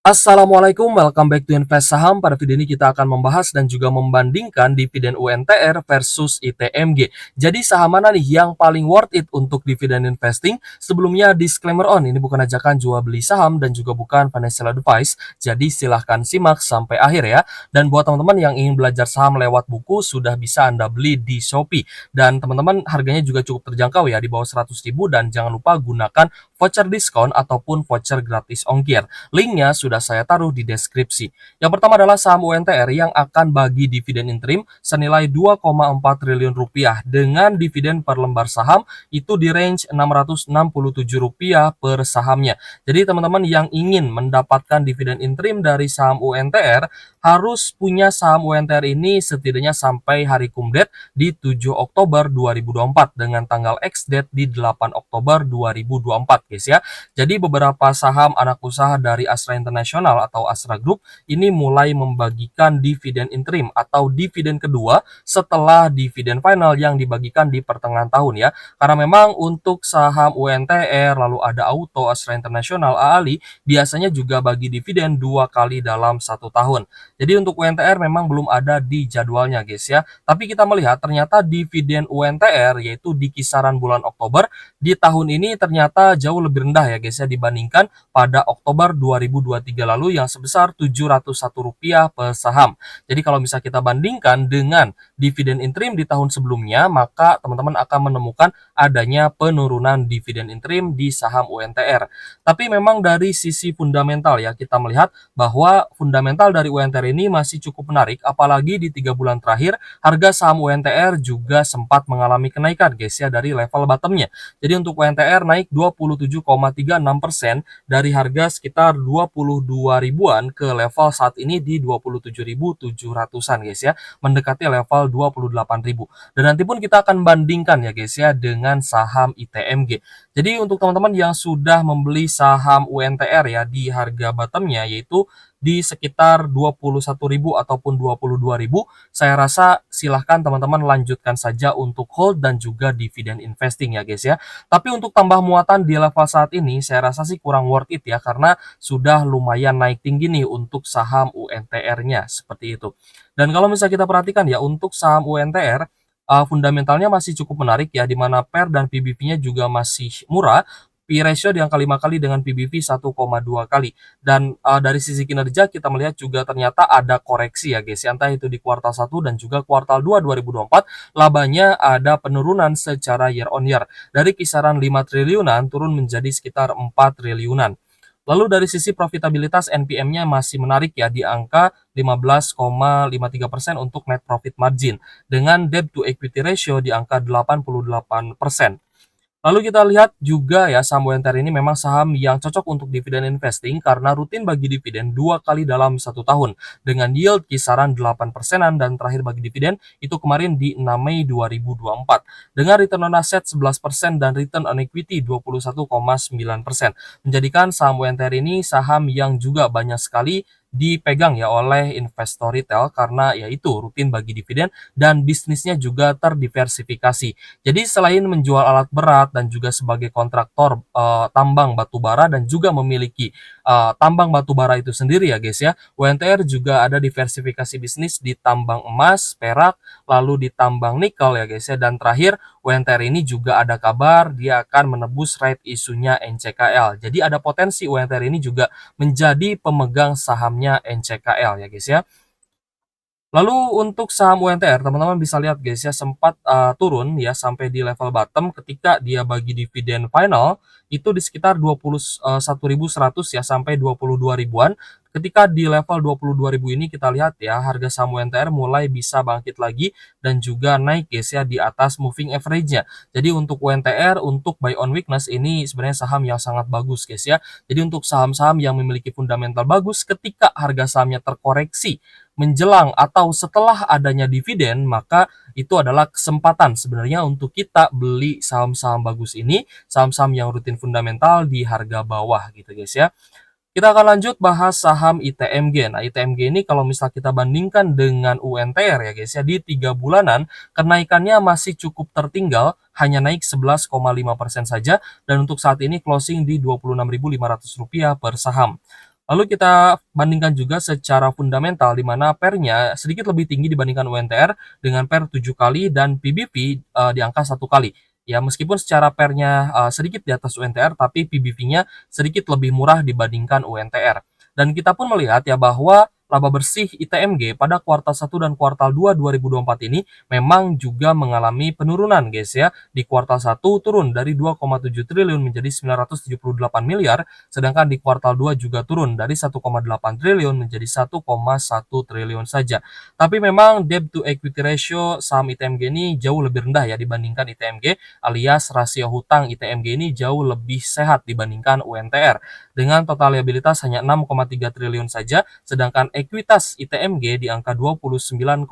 Assalamualaikum, welcome back to Invest Saham. Pada video ini kita akan membahas dan juga membandingkan dividen UNTR versus ITMG. Jadi saham mana nih yang paling worth it untuk dividen investing? Sebelumnya disclaimer ini bukan ajakan jual beli saham dan juga bukan financial advice. Jadi silahkan simak sampai akhir ya. Dan buat teman-teman yang ingin belajar saham lewat buku, sudah bisa Anda beli di Shopee. Dan teman-teman harganya juga cukup terjangkau ya, di bawah 100.000, dan jangan lupa gunakan voucher diskon ataupun voucher gratis ongkir. Linknya sudah saya taruh di deskripsi. Yang pertama adalah saham UNTR yang akan bagi dividen interim senilai 2,4 triliun rupiah dengan dividen per lembar saham itu di range Rp667 per sahamnya. Jadi teman-teman yang ingin mendapatkan dividen interim dari saham UNTR harus punya saham UNTR ini setidaknya sampai hari kumdet di 7 Oktober 2024 dengan tanggal ex-date di 8 Oktober 2024 guys ya. Jadi beberapa saham anak usaha dari Astra International atau Astra Group ini mulai membagikan dividen interim atau dividen kedua setelah dividen final yang dibagikan di pertengahan tahun ya. Karena memang untuk saham UNTR, lalu ada Auto, Astra International, AALI biasanya juga bagi dividen 2 kali dalam 1 tahun. Jadi untuk UNTR memang belum ada di jadwalnya guys ya. Tapi kita melihat ternyata dividen UNTR yaitu di kisaran bulan Oktober di tahun ini ternyata jauh lebih rendah ya guys ya dibandingkan pada Oktober 2023 lalu yang sebesar Rp701 per saham. Jadi kalau bisa kita bandingkan dengan dividen interim di tahun sebelumnya, maka teman-teman akan menemukan adanya penurunan dividen interim di saham UNTR. Tapi memang dari sisi fundamental ya, kita melihat bahwa fundamental dari UNTR ini masih cukup menarik, apalagi di 3 bulan terakhir harga saham UNTR juga sempat mengalami kenaikan guys ya dari level bottomnya. Jadi untuk UNTR naik 27,36% dari harga sekitar 22 ribuan ke level saat ini di 27.700-an guys ya, mendekati level 28.000. Dan nanti pun kita akan bandingkan ya guys ya dengan saham ITMG. Jadi untuk teman-teman yang sudah membeli saham UNTR ya di harga bottomnya yaitu di sekitar 21.000 ataupun 22.000, saya rasa silahkan teman-teman lanjutkan saja untuk hold dan juga dividen investing ya guys ya. Tapi untuk tambah muatan di level saat ini saya rasa sih kurang worth it ya, karena sudah lumayan naik tinggi nih untuk saham UNTR-nya seperti itu. Dan kalau misalnya kita perhatikan ya untuk saham UNTR, fundamentalnya masih cukup menarik ya, di mana PER dan PBV-nya juga masih murah. P ratio di angka 5 kali dengan PBV 1,2 kali. Dan dari sisi kinerja kita melihat juga ternyata ada koreksi ya guys, entah itu di kuartal 1 dan juga kuartal 2 2024, labanya ada penurunan secara year on year. Dari kisaran 5 triliunan turun menjadi sekitar 4 triliunan. Lalu dari sisi profitabilitas NPM-nya masih menarik ya di angka 15,53% untuk net profit margin dengan debt to equity ratio di angka 88%. Lalu kita lihat juga ya saham UNTR ini memang saham yang cocok untuk dividen investing karena rutin bagi dividen 2 kali dalam 1 tahun dengan yield kisaran 8%-an, dan terakhir bagi dividen itu kemarin di 6 Mei 2024 dengan return on asset 11% dan return on equity 21,9%, menjadikan saham UNTR ini saham yang juga banyak sekali dipegang ya oleh investor retail karena yaitu rutin bagi dividen dan bisnisnya juga terdiversifikasi. Jadi selain menjual alat berat dan juga sebagai kontraktor tambang batubara dan juga memiliki tambang batubara itu sendiri ya guys ya, UNTR juga ada diversifikasi bisnis di tambang emas, perak, lalu di tambang nikel ya guys ya, dan terakhir UNTR ini juga ada kabar dia akan menebus right isunya NCKL. Jadi ada potensi UNTR ini juga menjadi pemegang sahamnya NCKL ya guys ya. Lalu untuk saham UNTR, teman-teman bisa lihat guys ya, sempat turun ya sampai di level bottom ketika dia bagi dividen final itu di sekitar 21.100 ya sampai 22 ribuan. Ketika di level 22.000 ini kita lihat ya harga saham UNTR mulai bisa bangkit lagi dan juga naik guys ya di atas moving average-nya. Jadi untuk UNTR untuk buy on weakness ini sebenarnya saham yang sangat bagus guys ya. Jadi untuk saham-saham yang memiliki fundamental bagus ketika harga sahamnya terkoreksi menjelang atau setelah adanya dividen, maka itu adalah kesempatan sebenarnya untuk kita beli saham-saham bagus ini, saham-saham yang rutin fundamental di harga bawah gitu guys ya. Kita akan lanjut bahas saham ITMG. Nah, ITMG ini kalau misal kita bandingkan dengan UNTR ya guys ya, di 3 bulanan kenaikannya masih cukup tertinggal, hanya naik 11,5% saja, dan untuk saat ini closing di Rp26.500 per saham. Lalu kita bandingkan juga secara fundamental di mana PER-nya sedikit lebih tinggi dibandingkan UNTR dengan PER 7 kali dan PBV di angka 1 kali. Ya, meskipun secara PER-nya sedikit di atas UNTR, tapi PBV-nya sedikit lebih murah dibandingkan UNTR. Dan kita pun melihat ya bahwa laba bersih ITMG pada kuartal 1 dan kuartal 2 2024 ini memang juga mengalami penurunan guys ya. Di kuartal 1 turun dari 2,7 triliun menjadi 978 miliar, sedangkan di kuartal 2 juga turun dari 1,8 triliun menjadi 1,1 triliun saja. Tapi memang debt to equity ratio saham ITMG ini jauh lebih rendah ya dibandingkan ITMG, alias rasio hutang ITMG ini jauh lebih sehat dibandingkan UNTR. Dengan total liabilitas hanya 6,3 triliun saja, sedangkan ekuitas ITMG di angka 29,1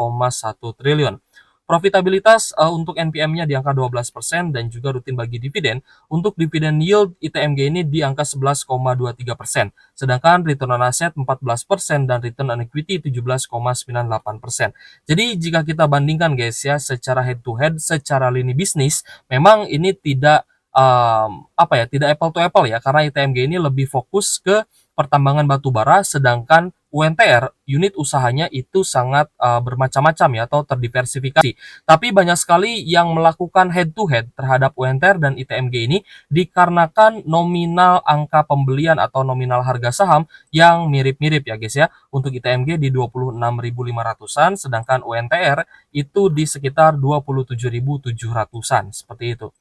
triliun. Profitabilitas untuk NPM-nya di angka 12% dan juga rutin bagi dividen. Untuk dividen yield ITMG ini di angka 11,23%, sedangkan return on asset 14% dan return on equity 17,98%. Jadi jika kita bandingkan guys ya secara head to head, secara lini bisnis, memang ini tidak apa ya, tidak apple to apple ya, karena ITMG ini lebih fokus ke pertambangan batu bara, sedangkan UNTR unit usahanya itu sangat bermacam-macam ya atau terdiversifikasi. Tapi banyak sekali yang melakukan head to head terhadap UNTR dan ITMG ini dikarenakan nominal angka pembelian atau nominal harga saham yang mirip-mirip ya guys ya. Untuk ITMG di 26.500-an, sedangkan UNTR itu di sekitar 27.700-an, seperti itu.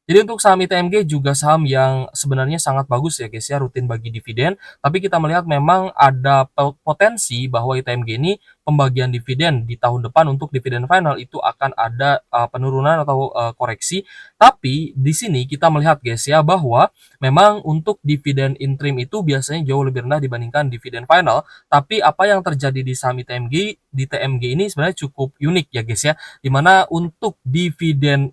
Jadi untuk saham ITMG juga saham yang sebenarnya sangat bagus ya guys ya, rutin bagi dividen, tapi kita melihat memang ada potensi bahwa ITMG ini pembagian dividen di tahun depan untuk dividen final itu akan ada penurunan atau koreksi. Tapi di sini kita melihat guys ya bahwa memang untuk dividen interim itu biasanya jauh lebih rendah dibandingkan dividen final, tapi apa yang terjadi di saham ITMG di TMG ini sebenarnya cukup unik ya guys ya, dimana untuk dividen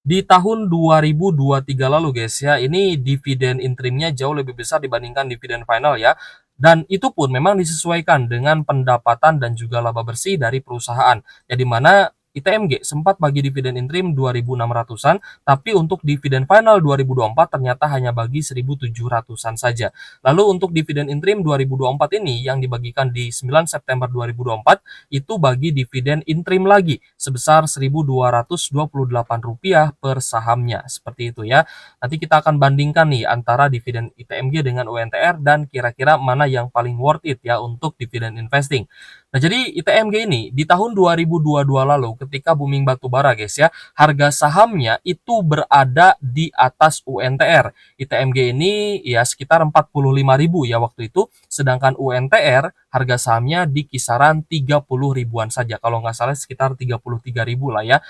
di tahun 2023 lalu guys ya, ini dividen interimnya jauh lebih besar dibandingkan dividen final ya. Dan itu pun memang disesuaikan dengan pendapatan dan juga laba bersih dari perusahaan. Ya di mana ITMG sempat bagi dividen interim 2.600-an, tapi untuk dividen final 2024 ternyata hanya bagi 1.700-an saja. Lalu untuk dividen interim 2024 ini yang dibagikan di 9 September 2024 itu bagi dividen interim lagi sebesar Rp1.228 per sahamnya. Seperti itu ya. Nanti kita akan bandingkan nih antara dividen ITMG dengan UNTR dan kira-kira mana yang paling worth it ya untuk dividen investing. Nah, jadi ITMG ini di tahun 2022 lalu ketika booming batu bara guys ya, harga sahamnya itu berada di atas UNTR. ITMG ini ya sekitar 45.000 ya waktu itu, sedangkan UNTR harga sahamnya di kisaran 30 ribuan saja. Kalau nggak salah sekitar 33.000 lah ya.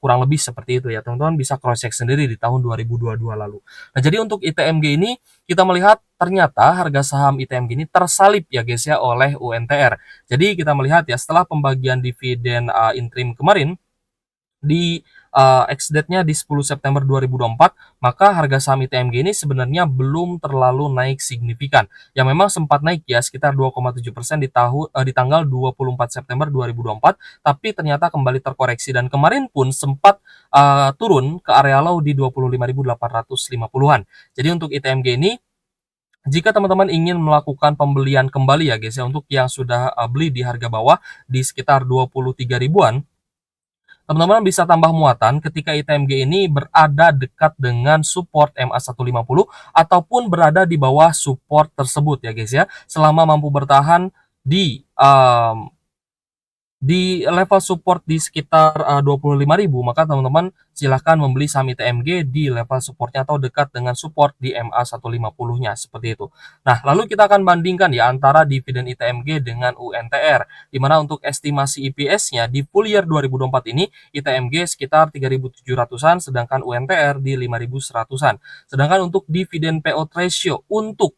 Kurang lebih seperti itu ya. Teman-teman bisa cross check sendiri di tahun 2022 lalu. Nah, jadi untuk ITMG ini kita melihat ternyata harga saham ITMG ini tersalip ya guys ya oleh UNTR. Jadi kita melihat ya setelah pembagian dividen interim kemarin di ex-date-nya di 10 September 2024, maka harga saham ITMG ini sebenarnya belum terlalu naik signifikan. Yang memang sempat naik ya sekitar 2,7% di tanggal 24 September 2024, tapi ternyata kembali terkoreksi dan kemarin pun sempat turun ke area low di 25.850-an. Jadi untuk ITMG ini jika teman-teman ingin melakukan pembelian kembali ya guys ya, untuk yang sudah beli di harga bawah di sekitar 23 ribuan, teman-teman bisa tambah muatan ketika ITMG ini berada dekat dengan support MA150 ataupun berada di bawah support tersebut ya guys ya, selama mampu bertahan di level support di sekitar 25.000, maka teman-teman silahkan membeli saham ITMG di level supportnya atau dekat dengan support di MA150-nya seperti itu. Nah, lalu kita akan bandingkan ya antara dividen ITMG dengan UNTR, di mana untuk estimasi EPS-nya di full year 2024 ini ITMG sekitar 3.700-an, sedangkan UNTR di 5.100-an. Sedangkan untuk dividen payout ratio untuk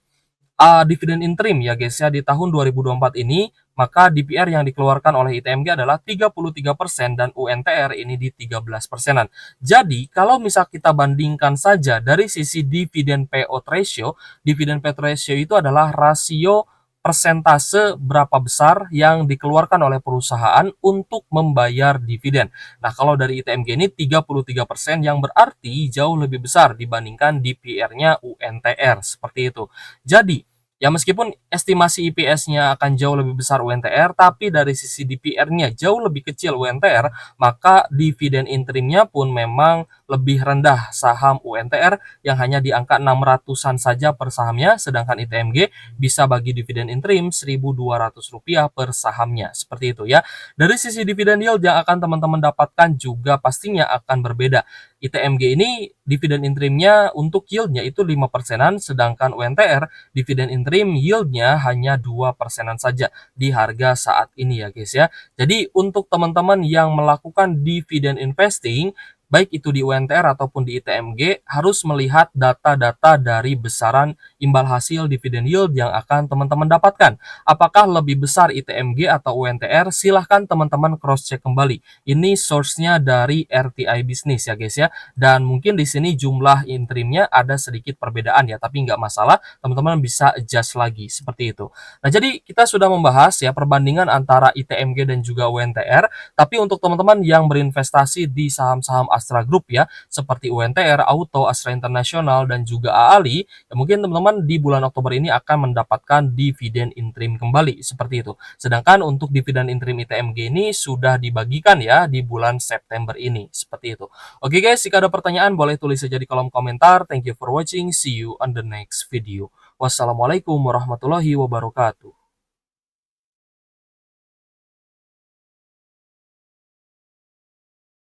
dividen interim ya guys ya di tahun 2024 ini, maka DPR yang dikeluarkan oleh ITMG adalah 33% dan UNTR ini di 13%-an. Jadi kalau misal kita bandingkan saja dari sisi dividen payout ratio itu adalah rasio persentase berapa besar yang dikeluarkan oleh perusahaan untuk membayar dividen. Nah, kalau dari ITMG ini 33% yang berarti jauh lebih besar dibandingkan DPR-nya UNTR seperti itu. Jadi Ya meskipun estimasi EPS-nya akan jauh lebih besar UNTR, tapi dari sisi DPR-nya jauh lebih kecil UNTR, maka dividen interimnya pun memang lebih rendah saham UNTR yang hanya di angka 600-an saja per sahamnya, sedangkan ITMG bisa bagi dividen interim Rp1.200 per sahamnya. Seperti itu ya. Dari sisi dividen yield yang akan teman-teman dapatkan juga pastinya akan berbeda. ITMG ini dividen interimnya untuk yieldnya itu 5 persenan, sedangkan UNTR dividen interim yieldnya hanya 2 persenan saja di harga saat ini ya guys ya. Jadi untuk teman-teman yang melakukan dividen investing, baik itu di UNTR ataupun di ITMG, harus melihat data-data dari besaran imbal hasil dividen yield yang akan teman-teman dapatkan. Apakah lebih besar ITMG atau UNTR? Silahkan teman-teman cross-check kembali. Ini source-nya dari RTI Business ya guys ya. Dan mungkin di sini jumlah interimnya ada sedikit perbedaan ya, tapi nggak masalah, teman-teman bisa adjust lagi, seperti itu. Nah, jadi kita sudah membahas ya perbandingan antara ITMG dan juga UNTR, tapi untuk teman-teman yang berinvestasi di saham-saham Astra Group ya, seperti UNTR, Auto, Astra International, dan juga AALI, ya mungkin teman-teman di bulan Oktober ini akan mendapatkan dividen interim kembali, seperti itu. Sedangkan untuk dividen interim ITMG ini sudah dibagikan ya di bulan September ini, seperti itu. Oke guys, jika ada pertanyaan boleh tulis saja di kolom komentar. Thank you for watching, see you on the next video. Wassalamualaikum warahmatullahi wabarakatuh.